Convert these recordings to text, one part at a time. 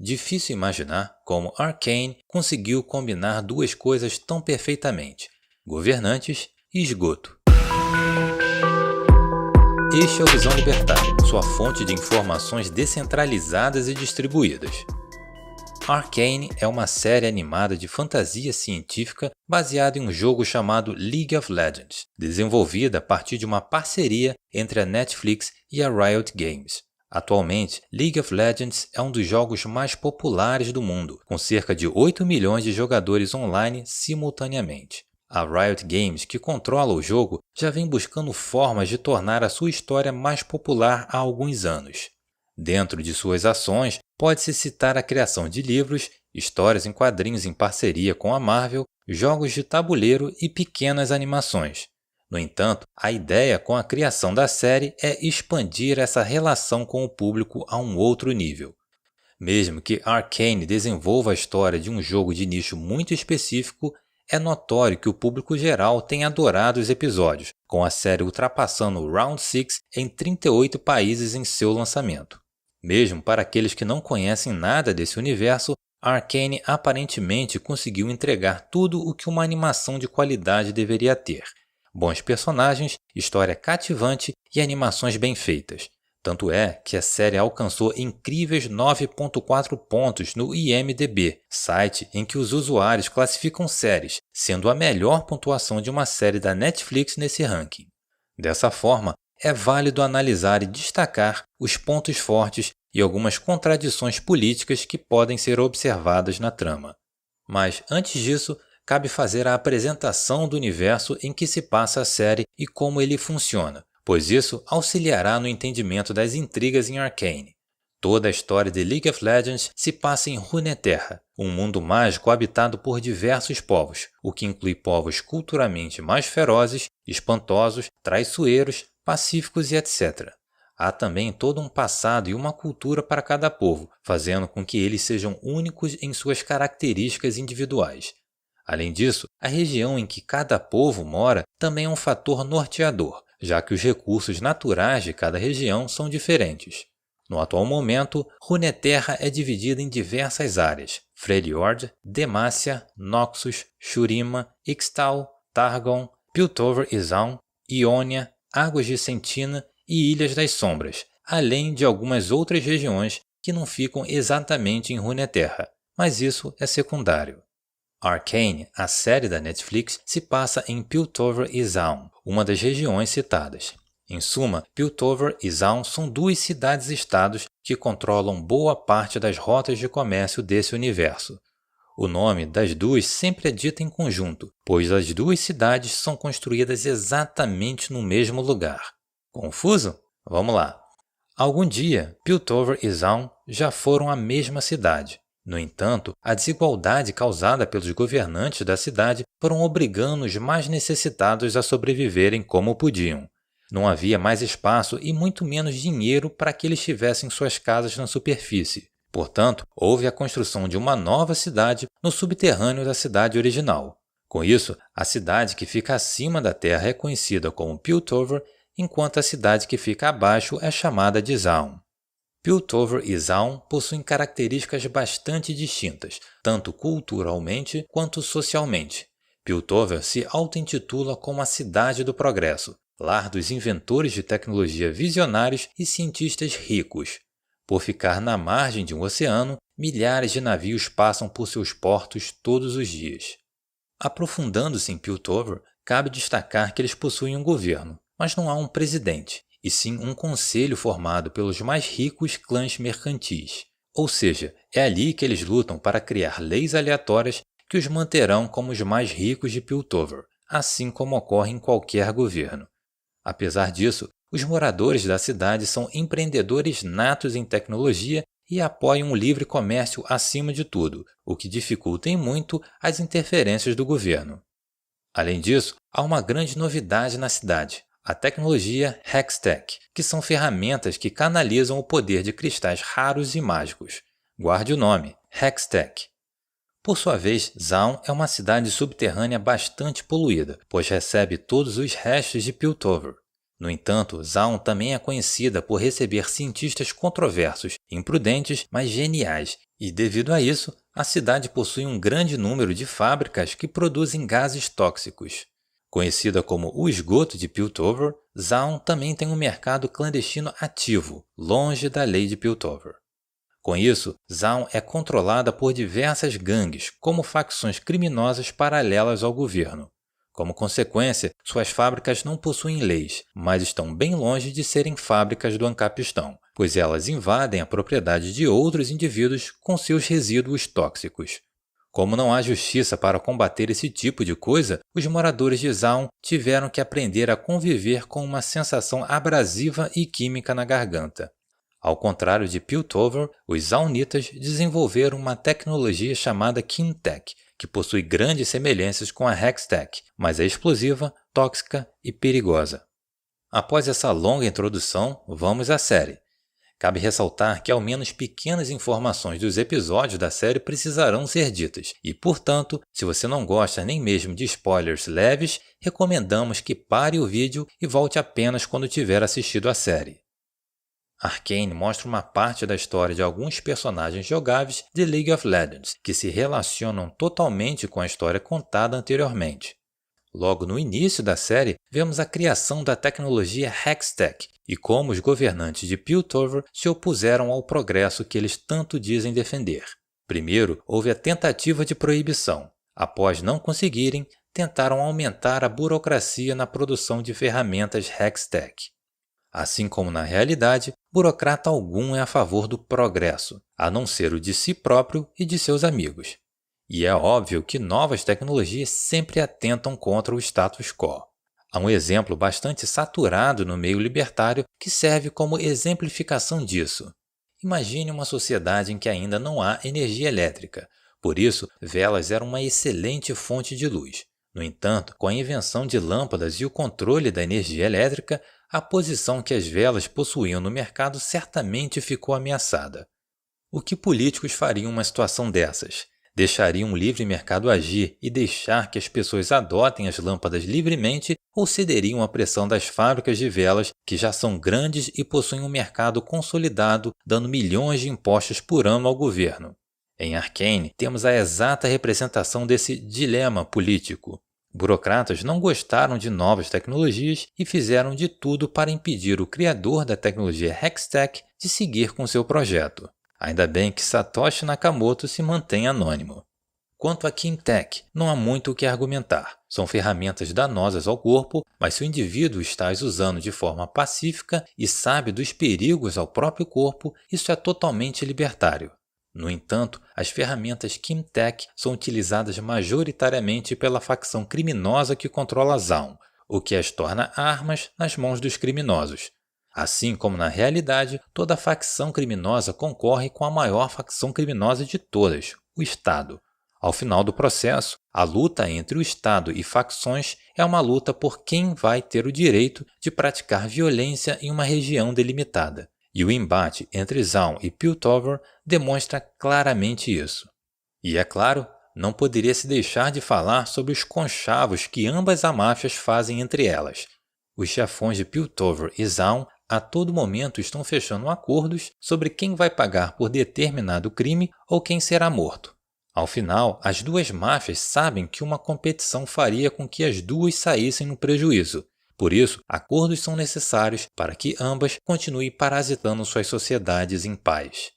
Difícil imaginar como Arcane conseguiu combinar duas coisas tão perfeitamente: governantes e esgoto. Este é o Visão Libertária, sua fonte de informações descentralizadas e distribuídas. Arcane é uma série animada de fantasia científica baseada em um jogo chamado League of Legends, desenvolvida a partir de uma parceria entre a Netflix e a Riot Games. Atualmente, League of Legends é um dos jogos mais populares do mundo, com cerca de 8 milhões de jogadores online simultaneamente. A Riot Games, que controla o jogo, já vem buscando formas de tornar a sua história mais popular há alguns anos. Dentro de suas ações, pode-se citar a criação de livros, histórias em quadrinhos em parceria com a Marvel, jogos de tabuleiro e pequenas animações. No entanto, a ideia com a criação da série é expandir essa relação com o público a um outro nível. Mesmo que Arcane desenvolva a história de um jogo de nicho muito específico, é notório que o público geral tem adorado os episódios, com a série ultrapassando o Round 6 em 38 países em seu lançamento. Mesmo para aqueles que não conhecem nada desse universo, Arcane aparentemente conseguiu entregar tudo o que uma animação de qualidade deveria ter: bons personagens, história cativante e animações bem feitas. Tanto é que a série alcançou incríveis 9.4 pontos no IMDb, site em que os usuários classificam séries, sendo a melhor pontuação de uma série da Netflix nesse ranking. Dessa forma, é válido analisar e destacar os pontos fortes e algumas contradições políticas que podem ser observadas na trama. Mas, antes disso, cabe fazer a apresentação do universo em que se passa a série e como ele funciona, pois isso auxiliará no entendimento das intrigas em Arcane. Toda a história de League of Legends se passa em Runeterra, um mundo mágico habitado por diversos povos, o que inclui povos culturalmente mais ferozes, espantosos, traiçoeiros, pacíficos e etc. Há também todo um passado e uma cultura para cada povo, fazendo com que eles sejam únicos em suas características individuais. Além disso, a região em que cada povo mora também é um fator norteador, já que os recursos naturais de cada região são diferentes. No atual momento, Runeterra é dividida em diversas áreas: Freljord, Demacia, Noxus, Shurima, Ixtal, Targon, Piltover e Zaun, Ionia, Águas de Sentina e Ilhas das Sombras, além de algumas outras regiões que não ficam exatamente em Runeterra, mas isso é secundário. Arcane, a série da Netflix, se passa em Piltover e Zaun, uma das regiões citadas. Em suma, Piltover e Zaun são duas cidades-estados que controlam boa parte das rotas de comércio desse universo. O nome das duas sempre é dito em conjunto, pois as duas cidades são construídas exatamente no mesmo lugar. Confuso? Vamos lá! Algum dia, Piltover e Zaun já foram a mesma cidade. No entanto, a desigualdade causada pelos governantes da cidade foram obrigando os mais necessitados a sobreviverem como podiam. Não havia mais espaço e muito menos dinheiro para que eles tivessem suas casas na superfície. Portanto, houve a construção de uma nova cidade no subterrâneo da cidade original. Com isso, a cidade que fica acima da terra é conhecida como Piltover, enquanto a cidade que fica abaixo é chamada de Zaun. Piltover e Zaun possuem características bastante distintas, tanto culturalmente quanto socialmente. Piltover se auto-intitula como a Cidade do Progresso, lar dos inventores de tecnologia visionários e cientistas ricos. Por ficar na margem de um oceano, milhares de navios passam por seus portos todos os dias. Aprofundando-se em Piltover, cabe destacar que eles possuem um governo, mas não há um presidente, e sim um conselho formado pelos mais ricos clãs mercantis. Ou seja, é ali que eles lutam para criar leis aleatórias que os manterão como os mais ricos de Piltover, assim como ocorre em qualquer governo. Apesar disso, os moradores da cidade são empreendedores natos em tecnologia e apoiam o livre comércio acima de tudo, o que dificulta em muito as interferências do governo. Além disso, há uma grande novidade na cidade: a tecnologia Hextech, que são ferramentas que canalizam o poder de cristais raros e mágicos. Guarde o nome, Hextech. Por sua vez, Zaun é uma cidade subterrânea bastante poluída, pois recebe todos os restos de Piltover. No entanto, Zaun também é conhecida por receber cientistas controversos, imprudentes, mas geniais, E devido a isso, a cidade possui um grande número de fábricas que produzem gases tóxicos. Conhecida como o esgoto de Piltover, Zaun também tem um mercado clandestino ativo, longe da lei de Piltover. Com isso, Zaun é controlada por diversas gangues, como facções criminosas paralelas ao governo. Como consequência, suas fábricas não possuem leis, mas estão bem longe de serem fábricas do Ancapistão, pois elas invadem a propriedade de outros indivíduos com seus resíduos tóxicos. Como não há justiça para combater esse tipo de coisa, os moradores de Zaun tiveram que aprender a conviver com uma sensação abrasiva e química na garganta. Ao contrário de Piltover, os Zaunitas desenvolveram uma tecnologia chamada Kimtech, que possui grandes semelhanças com a Hextech, mas é explosiva, tóxica e perigosa. Após essa longa introdução, vamos à série. Cabe ressaltar que ao menos pequenas informações dos episódios da série precisarão ser ditas, e portanto, se você não gosta nem mesmo de spoilers leves, recomendamos que pare o vídeo e volte apenas quando tiver assistido a série. Arcane mostra uma parte da história de alguns personagens jogáveis de League of Legends, que se relacionam totalmente com a história contada anteriormente. Logo no início da série, vemos a criação da tecnologia Hextech e como os governantes de Piltover se opuseram ao progresso que eles tanto dizem defender. Primeiro, houve a tentativa de proibição. Após não conseguirem, tentaram aumentar a burocracia na produção de ferramentas Hextech. Assim como na realidade, burocrata algum é a favor do progresso, a não ser o de si próprio e de seus amigos. E é óbvio que novas tecnologias sempre atentam contra o status quo. Há um exemplo bastante saturado no meio libertário que serve como exemplificação disso. Imagine uma sociedade em que ainda não há energia elétrica, por isso velas eram uma excelente fonte de luz. No entanto, com a invenção de lâmpadas e o controle da energia elétrica, a posição que as velas possuíam no mercado certamente ficou ameaçada. O que políticos fariam em uma situação dessas? Deixariam o livre mercado agir e deixar que as pessoas adotem as lâmpadas livremente ou cederiam à pressão das fábricas de velas que já são grandes e possuem um mercado consolidado, dando milhões de impostos por ano ao governo? Em Arcane, temos a exata representação desse dilema político. Burocratas não gostaram de novas tecnologias e fizeram de tudo para impedir o criador da tecnologia Hextech de seguir com seu projeto. Ainda bem que Satoshi Nakamoto se mantém anônimo. Quanto a Kimtech, não há muito o que argumentar. São ferramentas danosas ao corpo, mas se o indivíduo está as usando de forma pacífica e sabe dos perigos ao próprio corpo, isso é totalmente libertário. No entanto, as ferramentas Kimtech são utilizadas majoritariamente pela facção criminosa que controla Zaun, o que as torna armas nas mãos dos criminosos. Assim como na realidade, toda facção criminosa concorre com a maior facção criminosa de todas, o Estado. Ao final do processo, a luta entre o Estado e facções é uma luta por quem vai ter o direito de praticar violência em uma região delimitada. E o embate entre Zaun e Piltover demonstra claramente isso. E é claro, não poderia se deixar de falar sobre os conchavos que ambas as máfias fazem entre elas. Os chefões de Piltover e Zaun a todo momento estão fechando acordos sobre quem vai pagar por determinado crime ou quem será morto. Ao final, as duas máfias sabem que uma competição faria com que as duas saíssem no prejuízo. Por isso, acordos são necessários para que ambas continuem parasitando suas sociedades em paz.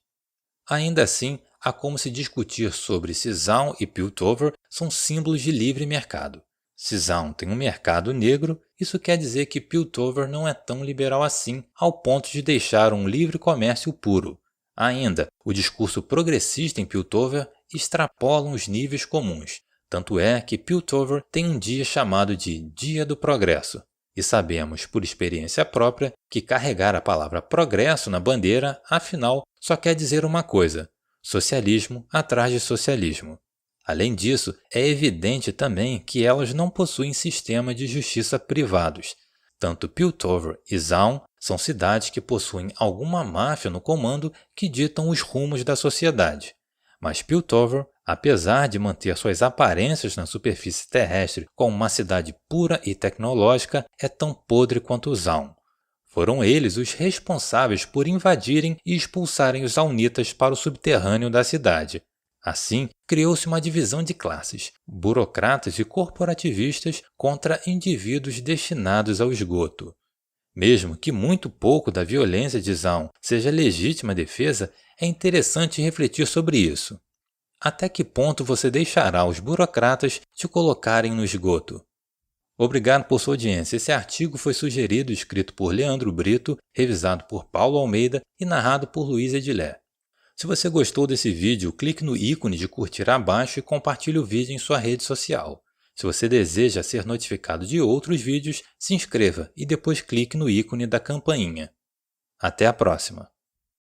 Ainda assim, há como se discutir sobre se Zaun e Piltover são símbolos de livre mercado. Se Zaun tem um mercado negro, isso quer dizer que Piltover não é tão liberal assim, ao ponto de deixar um livre comércio puro. Ainda, o discurso progressista em Piltover extrapola os níveis comuns, tanto é que Piltover tem um dia chamado de Dia do Progresso. E sabemos, por experiência própria, que carregar a palavra progresso na bandeira, afinal, só quer dizer uma coisa: socialismo atrás de socialismo. Além disso, é evidente também que elas não possuem sistema de justiça privados. Tanto Piltover e Zaun são cidades que possuem alguma máfia no comando que ditam os rumos da sociedade. Mas Piltover, apesar de manter suas aparências na superfície terrestre como uma cidade pura e tecnológica, é tão podre quanto Zaun. Foram eles os responsáveis por invadirem e expulsarem os aunitas para o subterrâneo da cidade. Assim, criou-se uma divisão de classes, burocratas e corporativistas contra indivíduos destinados ao esgoto. Mesmo que muito pouco da violência de Zaun seja legítima defesa, é interessante refletir sobre isso. Até que ponto você deixará os burocratas te colocarem no esgoto? Obrigado por sua audiência. Esse artigo foi sugerido e escrito por Leandro Brito, revisado por Paulo Almeida e narrado por Luiz Edilé. Se você gostou desse vídeo, clique no ícone de curtir abaixo e compartilhe o vídeo em sua rede social. Se você deseja ser notificado de outros vídeos, se inscreva e depois clique no ícone da campainha. Até a próxima!